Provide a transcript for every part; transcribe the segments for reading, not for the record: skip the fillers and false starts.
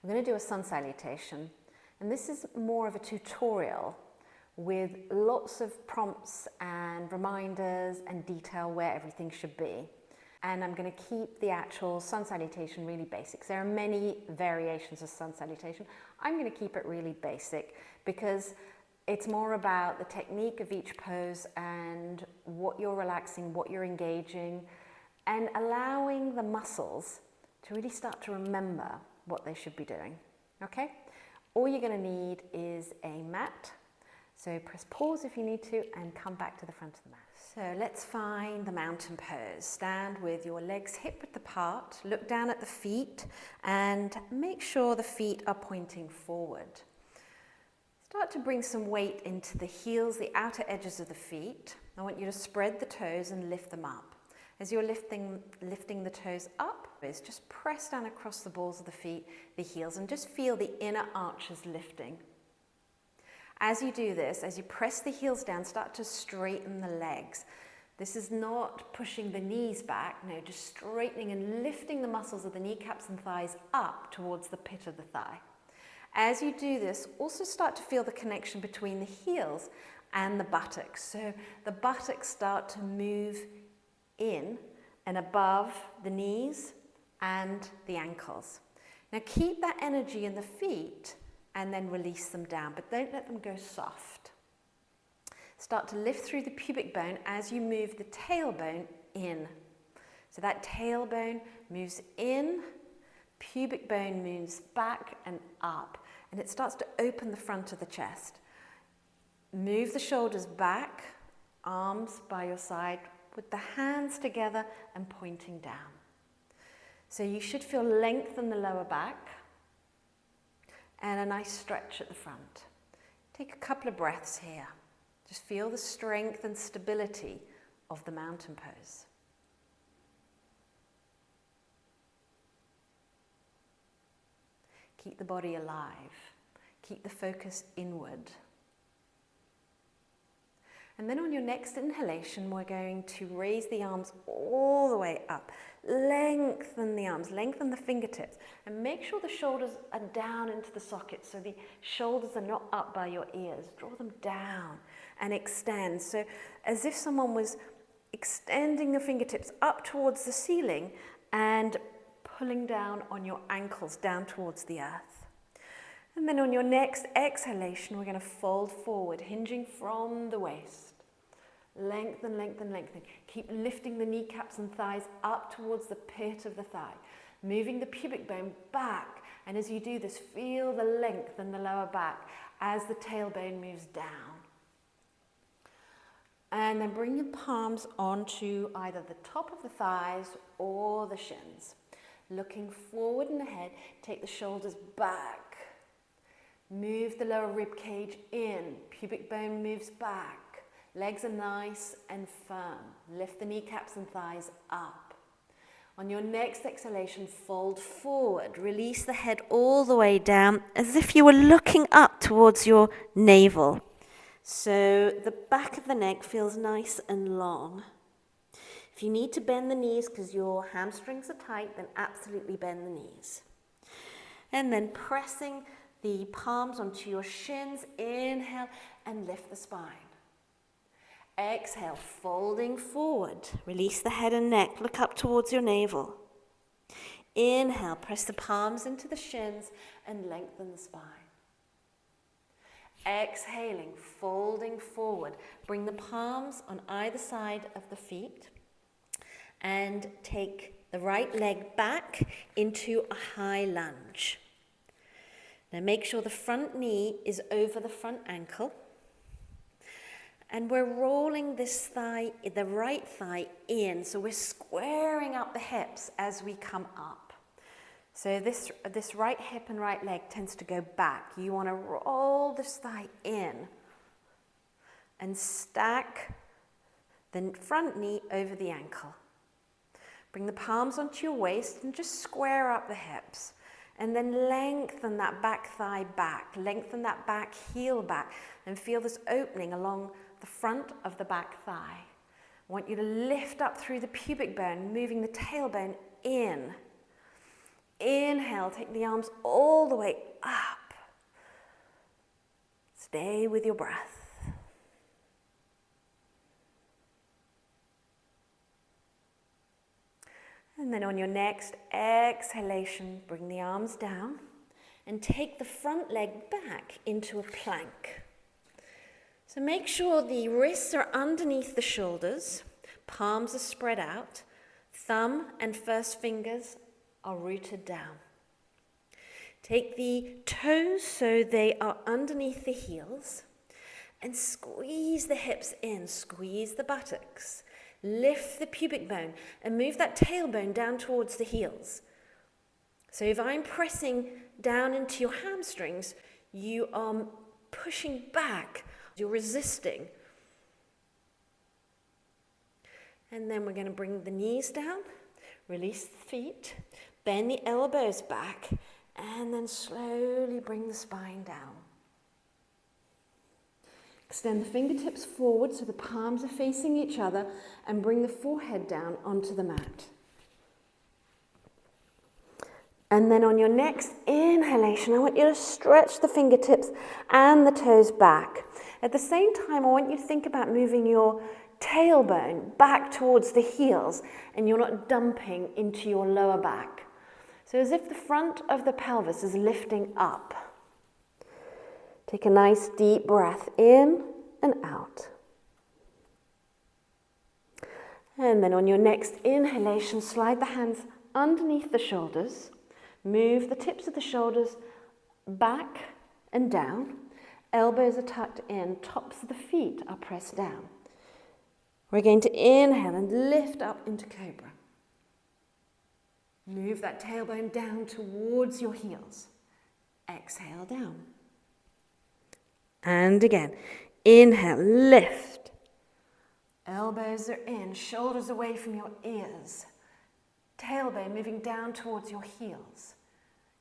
We're going to do a sun salutation, and this is more of a tutorial with lots of prompts and reminders and detail where everything should be. And I'm going to keep the actual sun salutation really basic. There are many variations of sun salutation. I'm going to keep it really basic because it's more about the technique of each pose and what you're relaxing, what you're engaging, and allowing the muscles to really start to remember what they should be doing. Okay? All you're going to need is a mat. So press pause if you need to and come back to the front of the mat. So let's find the mountain pose. Stand with your legs hip-width apart, look down at the feet and make sure the feet are pointing forward. Start to bring some weight into the heels, the outer edges of the feet. I want you to spread the toes and lift them up. As you're lifting the toes up, just press down across the balls of the feet, the heels, and just feel the inner arches lifting. As you do this, as you press the heels down, start to straighten the legs. This is not pushing the knees back, no, just straightening and lifting the muscles of the kneecaps and thighs up towards the pit of the thigh. As you do this, also start to feel the connection between the heels and the buttocks. So the buttocks start to move in and above the knees and the ankles. Now keep that energy in the feet and then release them down, but don't let them go soft. Start to lift through the pubic bone as you move the tailbone in. So that tailbone moves in, pubic bone moves back and up, and it starts to open the front of the chest. Move the shoulders back, arms by your side, with the hands together and pointing down. So you should feel length in the lower back, and a nice stretch at the front. Take a couple of breaths here. Just feel the strength and stability of the mountain pose. Keep the body alive. Keep the focus inward. And then on your next inhalation, we're going to raise the arms all the way up. Lengthen the arms, lengthen the fingertips, and make sure the shoulders are down into the socket so the shoulders are not up by your ears. Draw them down and extend. So as if someone was extending the fingertips up towards the ceiling and pulling down on your ankles down towards the earth. And then on your next exhalation, we're going to fold forward, hinging from the waist. Lengthen, lengthen, lengthen. Keep lifting the kneecaps and thighs up towards the pit of the thigh. Moving the pubic bone back. And as you do this, feel the length in the lower back as the tailbone moves down. And then bring your palms onto either the top of the thighs or the shins. Looking forward and ahead, take the shoulders back. Move the lower rib cage in, pubic bone moves back, legs are nice and firm. Lift the kneecaps and thighs up. On your next exhalation, fold forward, release the head all the way down as if you were looking up towards your navel. So the back of the neck feels nice and long. If you need to bend the knees because your hamstrings are tight, then absolutely bend the knees. And then pressing the palms onto your shins, inhale and lift the spine. Exhale, folding forward, release the head and neck, look up towards your navel. Inhale, press the palms into the shins and lengthen the spine. Exhaling, folding forward, bring the palms on either side of the feet and take the right leg back into a high lunge. Now make sure the front knee is over the front ankle. And we're rolling this thigh, the right thigh in. So we're squaring up the hips as we come up. So this right hip and right leg tends to go back. You want to roll this thigh in and stack the front knee over the ankle. Bring the palms onto your waist and just square up the hips. And then lengthen that back thigh back, lengthen that back heel back, and feel this opening along the front of the back thigh. I want you to lift up through the pubic bone, moving the tailbone in. Inhale, take the arms all the way up. Stay with your breath. And then on your next exhalation, bring the arms down and take the front leg back into a plank. So make sure the wrists are underneath the shoulders, palms are spread out, thumb and first fingers are rooted down. Take the toes so they are underneath the heels and squeeze the hips in, squeeze the buttocks. Lift the pubic bone and move that tailbone down towards the heels. So if I'm pressing down into your hamstrings, you are pushing back, you're resisting. And then we're going to bring the knees down, release the feet, bend the elbows back, and then slowly bring the spine down. Extend the fingertips forward so the palms are facing each other and bring the forehead down onto the mat. And then on your next inhalation, I want you to stretch the fingertips and the toes back. At the same time, I want you to think about moving your tailbone back towards the heels and you're not dumping into your lower back. So as if the front of the pelvis is lifting up. Take a nice deep breath in and out. And then on your next inhalation, slide the hands underneath the shoulders. Move the tips of the shoulders back and down. Elbows are tucked in. Tops of the feet are pressed down. We're going to inhale and lift up into cobra. Move that tailbone down towards your heels. Exhale down. And again, inhale, lift. Elbows are in, shoulders away from your ears. Tailbone moving down towards your heels.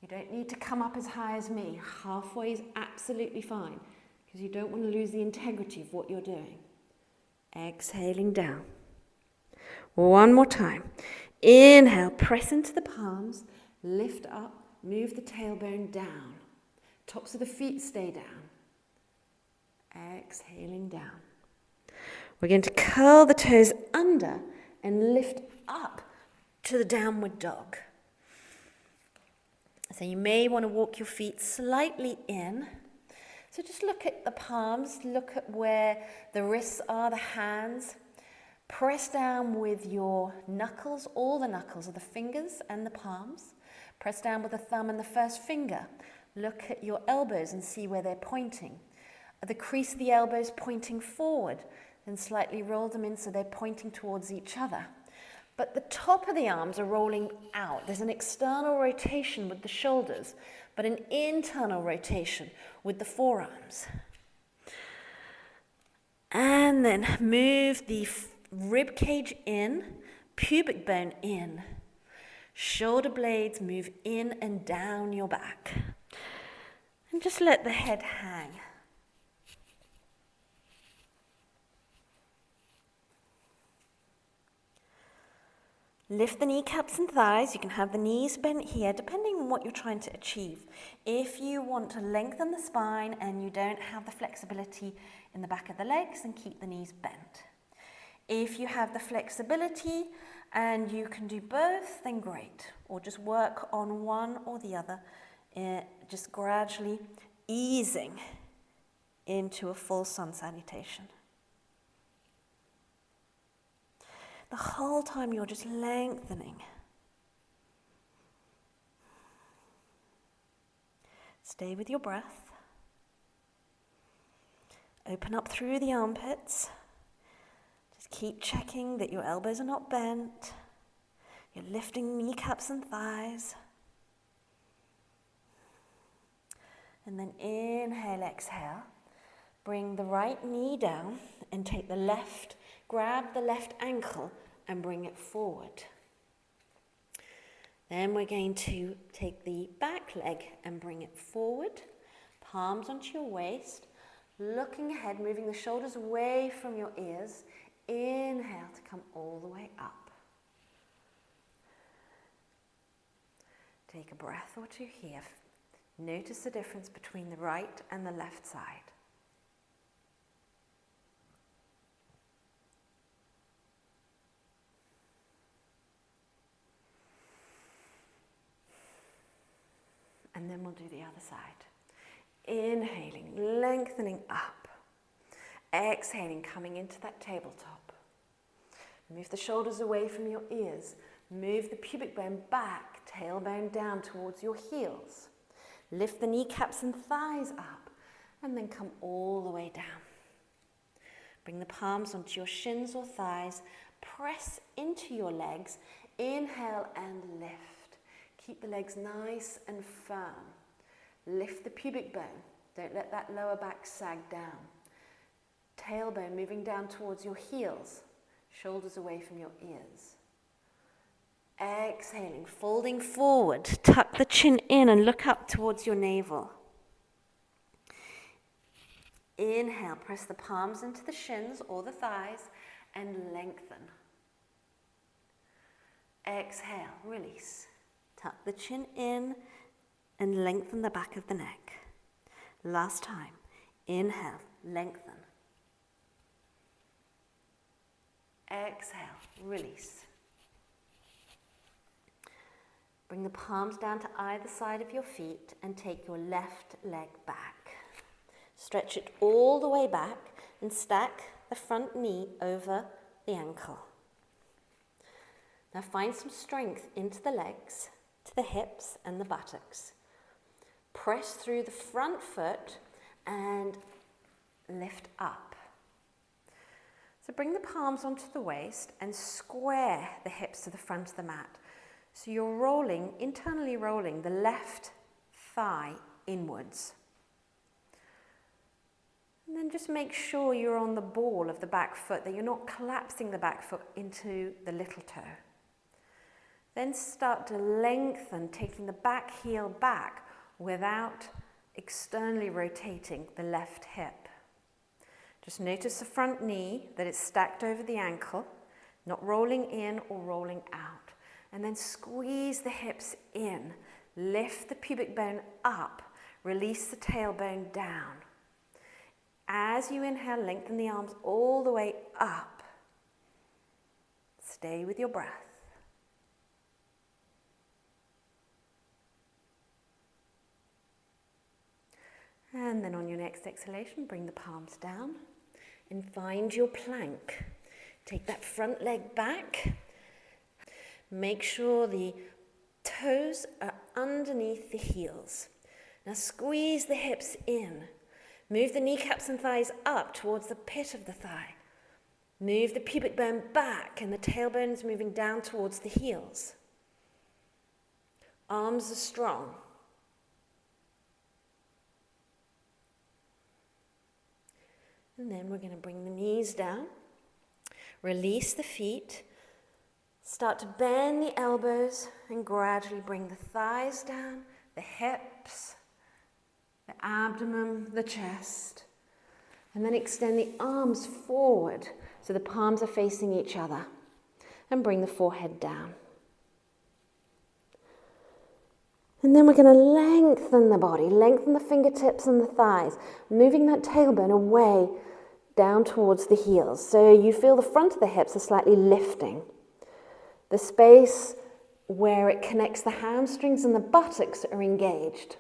You don't need to come up as high as me. Halfway is absolutely fine because you don't want to lose the integrity of what you're doing. Exhaling down. One more time. Inhale, press into the palms, lift up, move the tailbone down. Tops of the feet stay down. Exhaling down. We're going to curl the toes under and lift up to the downward dog. So you may want to walk your feet slightly in. So just look at the palms, look at where the wrists are, the hands. Press down with your knuckles, all the knuckles of the fingers and the palms. Press down with the thumb and the first finger. Look at your elbows and see where they're pointing. At the crease of the elbows pointing forward, then slightly roll them in so they're pointing towards each other. But the top of the arms are rolling out. There's an external rotation with the shoulders, but an internal rotation with the forearms. And then move the rib cage in, pubic bone in. Shoulder blades move in and down your back. And just let the head hang. Lift the kneecaps and thighs. You can have the knees bent here, depending on what you're trying to achieve. If you want to lengthen the spine and you don't have the flexibility in the back of the legs, then keep the knees bent. If you have the flexibility and you can do both, then great. Or just work on one or the other, just gradually easing into a full sun salutation. The whole time you're just lengthening. Stay with your breath. Open up through the armpits. Just keep checking that your elbows are not bent. You're lifting kneecaps and thighs. And then inhale, exhale. Bring the right knee down and take the left. Grab the left ankle and bring it forward. Then we're going to take the back leg and bring it forward. Palms onto your waist. Looking ahead, moving the shoulders away from your ears. Inhale to come all the way up. Take a breath or two here. Notice the difference between the right and the left side. And then we'll do the other side. Inhaling, lengthening up. Exhaling, coming into that tabletop. Move the shoulders away from your ears. Move the pubic bone back, tailbone down towards your heels. Lift the kneecaps and thighs up, and then come all the way down. Bring the palms onto your shins or thighs. Press into your legs. Inhale and lift. Keep the legs nice and firm. Lift the pubic bone. Don't let that lower back sag down. Tailbone moving down towards your heels. Shoulders away from your ears. Exhaling, folding forward. Tuck the chin in and look up towards your navel. Inhale, press the palms into the shins or the thighs and lengthen. Exhale, release. Tuck the chin in and lengthen the back of the neck. Last time. Inhale, lengthen. Exhale, release. Bring the palms down to either side of your feet and take your left leg back. Stretch it all the way back and stack the front knee over the ankle. Now find some strength into the legs, to the hips and the buttocks. Press through the front foot and lift up. So bring the palms onto the waist and square the hips to the front of the mat. So you're rolling, internally rolling the left thigh inwards. And then just make sure you're on the ball of the back foot, that you're not collapsing the back foot into the little toe. Then start to lengthen, taking the back heel back without externally rotating the left hip. Just notice the front knee, that it's stacked over the ankle, not rolling in or rolling out. And then squeeze the hips in, lift the pubic bone up, release the tailbone down. As you inhale, lengthen the arms all the way up. Stay with your breath. And then on your next exhalation, bring the palms down and find your plank. Take that front leg back. Make sure the toes are underneath the heels. Now squeeze the hips in. Move the kneecaps and thighs up towards the pit of the thigh. Move the pubic bone back and the tailbone is moving down towards the heels. Arms are strong. And then we're going to bring the knees down. Release the feet. Start to bend the elbows and gradually bring the thighs down, the hips, the abdomen, the chest. And then extend the arms forward so the palms are facing each other. And bring the forehead down. And then we're going to lengthen the body, lengthen the fingertips and the thighs, moving that tailbone away down towards the heels. So you feel the front of the hips are slightly lifting. The space where it connects the hamstrings and the buttocks are engaged,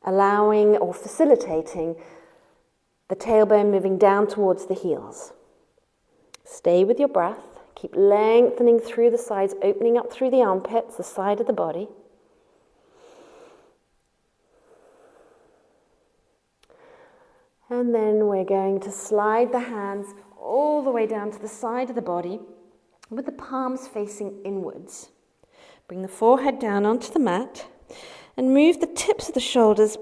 allowing or facilitating the tailbone moving down towards the heels. Stay with your breath. Keep lengthening through the sides, opening up through the armpits, the side of the body. And then we're going to slide the hands all the way down to the side of the body with the palms facing inwards. Bring the forehead down onto the mat and move the tips of the shoulders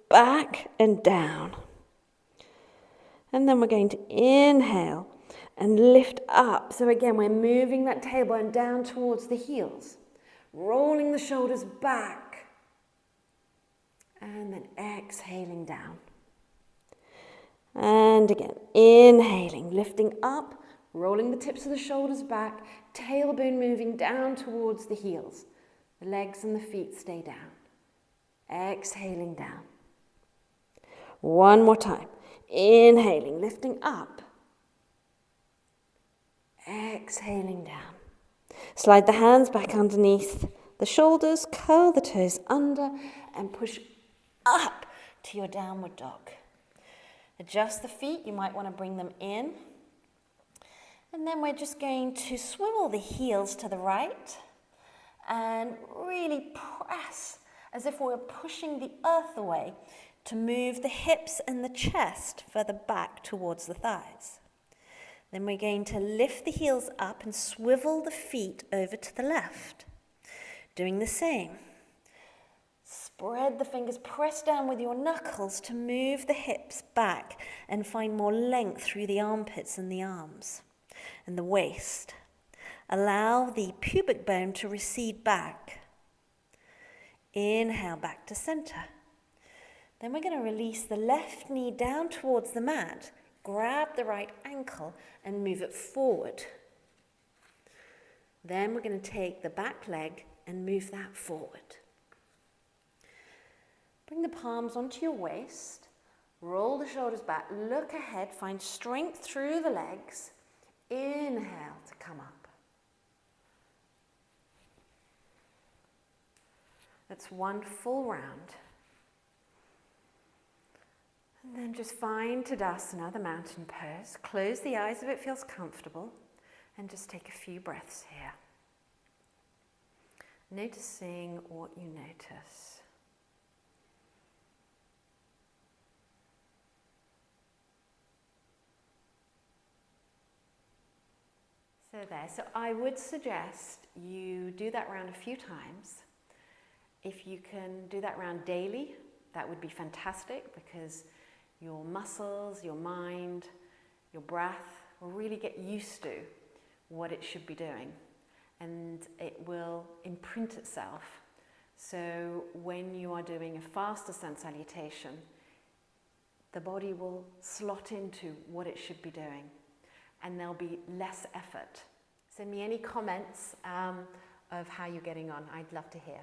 back and down. And then we're going to inhale and lift up. So again, we're moving that tailbone down towards the heels, rolling the shoulders back, and then exhaling down. And again, inhaling, lifting up, rolling the tips of the shoulders back, tailbone moving down towards the heels. The legs and the feet stay down. Exhaling down. One more time. Inhaling, lifting up. Exhaling down. Slide the hands back underneath the shoulders, curl the toes under, and push up to your downward dog. Adjust the feet, you might want to bring them in. And then we're just going to swivel the heels to the right and really press as if we were pushing the earth away to move the hips and the chest further back towards the thighs. Then we're going to lift the heels up and swivel the feet over to the left. Doing the same. Spread the fingers, press down with your knuckles to move the hips back and find more length through the armpits and the arms and the waist. Allow the pubic bone to recede back. Inhale back to center. Then we're going to release the left knee down towards the mat. Grab the right ankle and move it forward. Then we're going to take the back leg and move that forward. Bring the palms onto your waist. Roll the shoulders back. Look ahead. Find strength through the legs. Inhale to come up. That's one full round. And then just find Tadasana, the mountain pose. Close the eyes if it feels comfortable. And just take a few breaths here. Noticing what you notice. So I would suggest you do that round a few times. If you can do that round daily, that would be fantastic because your muscles, your mind, your breath will really get used to what it should be doing, and it will imprint itself. So when you are doing a faster Sun Salutation, the body will slot into what it should be doing, and there'll be less effort. Send me any comments of how you're getting on. I'd love to hear.